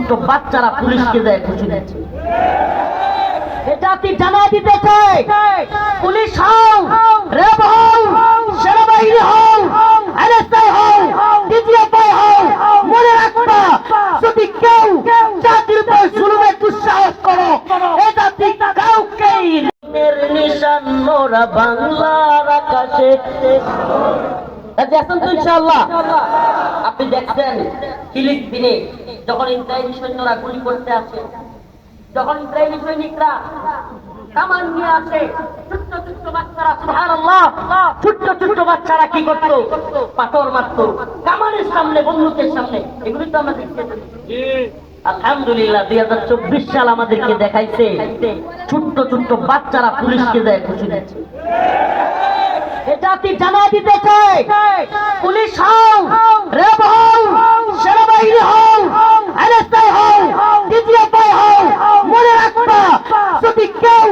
ছোট্ট বাচ্চারা পুলিশকে দেয় খুশি দিচ্ছে। এটা আপনি জানা দিতে চাই, পুলিশ হও, র্যাব হও, সেনাবাহিনী হও, এনএসআই হও, ডিজিএফআই হও, মনে রাখবা যদি কেউ জাতির উপর জুলুমে দুঃসাহস করো, এটা ঠিক কাউকেই নিশান মোরা বাংলার আকাশে। দেখছেন তো ইনশাআল্লাহ, আপনি দেখছেন ফিলিস্তিনে যখন ইসরায়েলি সৈন্যরা গুলি করতে আসে, যখন ইসরায়েলি সৈনিকরা কামান নিয়ে আসে, ছোট্ট ছোট্ট বাচ্চারা, সুবহানাল্লাহ, ছোট্ট ছোট্ট বাচ্চারা কি করতো? পাথর মারতো কামানের সামনে, বন্দুকের সামনে। এগুলি তো আমরা দেখতে পাচ্ছি। আলহামদুলিল্লাহ 2024 সাল আমাদেরকে দেখাইছে ছোট্ট ছোট্ট বাচ্চারা পুলিশকে দেয় খুশি দিচ্ছে। এটা আপনি জানা দিতে চাই, পুলিশ হও, র্যাব হও, সেনাবাহিনী হও, এনএসআই হও, ডিজিএফআই হও, মনে রাখবা যদি কেউ